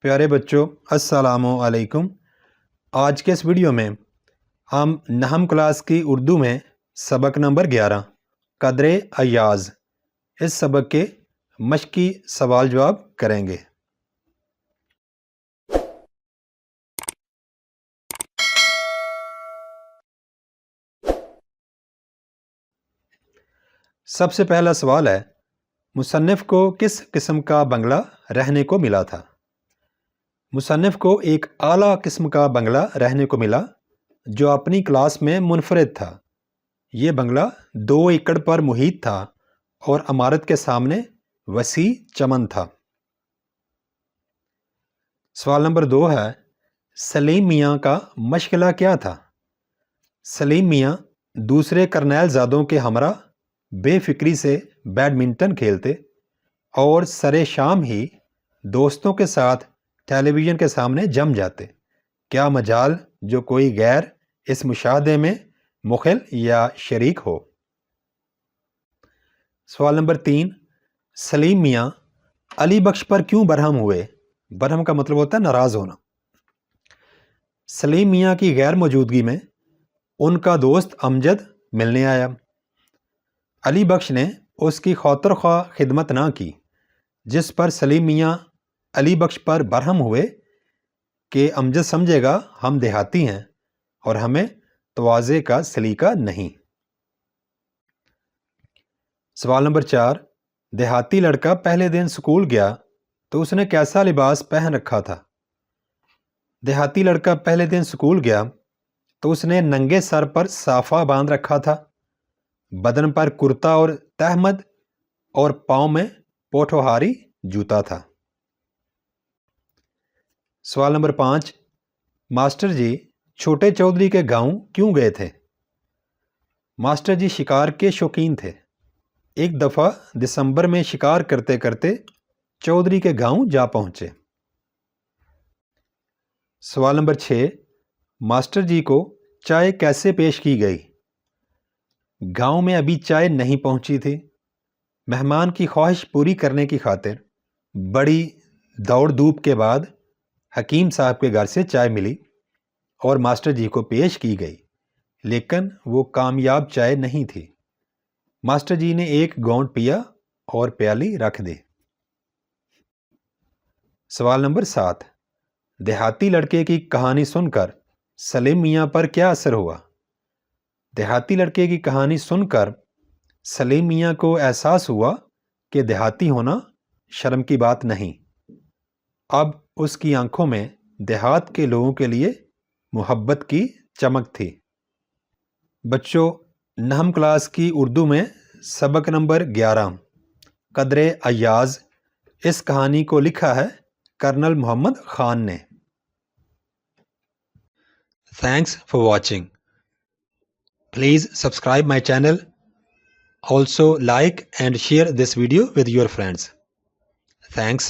پیارے بچوں السلام علیکم۔ آج کے اس ویڈیو میں ہم نہم کلاس کی اردو میں سبق نمبر 11 قدر ایاز اس سبق کے مشقی سوال جواب کریں گے۔ سب سے پہلا سوال ہے، مصنف کو کس قسم کا بنگلہ رہنے کو ملا تھا؟ مصنف کو ایک اعلیٰ قسم کا بنگلہ رہنے کو ملا جو اپنی کلاس میں منفرد تھا۔ یہ بنگلہ 2 ایکڑ پر محیط تھا اور عمارت کے سامنے وسیع چمن تھا۔ سوال نمبر 2 ہے، سلیم میاں کا مشغلہ کیا تھا؟ سلیم میاں دوسرے کرنیل زادوں کے ہمراہ بے فکری سے بیڈمنٹن کھیلتے اور سرے شام ہی دوستوں کے ساتھ ٹیلی ویژن کے سامنے جم جاتے۔ کیا مجال جو کوئی غیر اس مشاہدے میں مخل یا شریک ہو؟ سوال نمبر 3، سلیم میاں علی بخش پر کیوں برہم ہوئے؟ برہم کا مطلب ہوتا ہے ناراض ہونا۔ سلیم میاں کی غیر موجودگی میں ان کا دوست امجد ملنے آیا۔ علی بخش نے اس کی خاطر خواہ خدمت نہ کی، جس پر سلیم میاں علی بخش پر برہم ہوئے کہ امجد سمجھے گا ہم دیہاتی ہیں اور ہمیں تواضع کا سلیقہ نہیں۔ سوال نمبر 4، دیہاتی لڑکا پہلے دن سکول گیا تو اس نے کیسا لباس پہن رکھا تھا؟ دیہاتی لڑکا پہلے دن سکول گیا تو اس نے ننگے سر پر صافہ باندھ رکھا تھا، بدن پر کرتا اور تہمد اور پاؤں میں پوٹھوہاری جوتا تھا۔ سوال نمبر 5، ماسٹر جی چھوٹے چودھری کے گاؤں کیوں گئے تھے؟ ماسٹر جی شکار کے شوقین تھے۔ ایک دفعہ دسمبر میں شکار کرتے کرتے چودھری کے گاؤں جا پہنچے۔ سوال نمبر 6، ماسٹر جی کو چائے کیسے پیش کی گئی؟ گاؤں میں ابھی چائے نہیں پہنچی تھی۔ مہمان کی خواہش پوری کرنے کی خاطر بڑی دوڑ دھوپ کے بعد حکیم صاحب کے گھر سے چائے ملی اور ماسٹر جی کو پیش کی گئی، لیکن وہ کامیاب چائے نہیں تھی۔ ماسٹر جی نے ایک گھونٹ پیا اور پیالی رکھ دی۔ سوال نمبر 7، دیہاتی لڑکے کی کہانی سن کر سلیم میاں پر کیا اثر ہوا؟ دیہاتی لڑکے کی کہانی سن کر سلیم میاں کو احساس ہوا کہ دیہاتی ہونا شرم کی بات نہیں۔ اب اس کی آنکھوں میں دیہات کے لوگوں کے لیے محبت کی چمک تھی۔ بچوں، نہم کلاس کی اردو میں سبق نمبر 11 قدر ایاز اس کہانی کو لکھا ہے کرنل محمد خان نے۔ Thanks for watching. Please subscribe my channel. Also like and share this video with your friends. Thanks.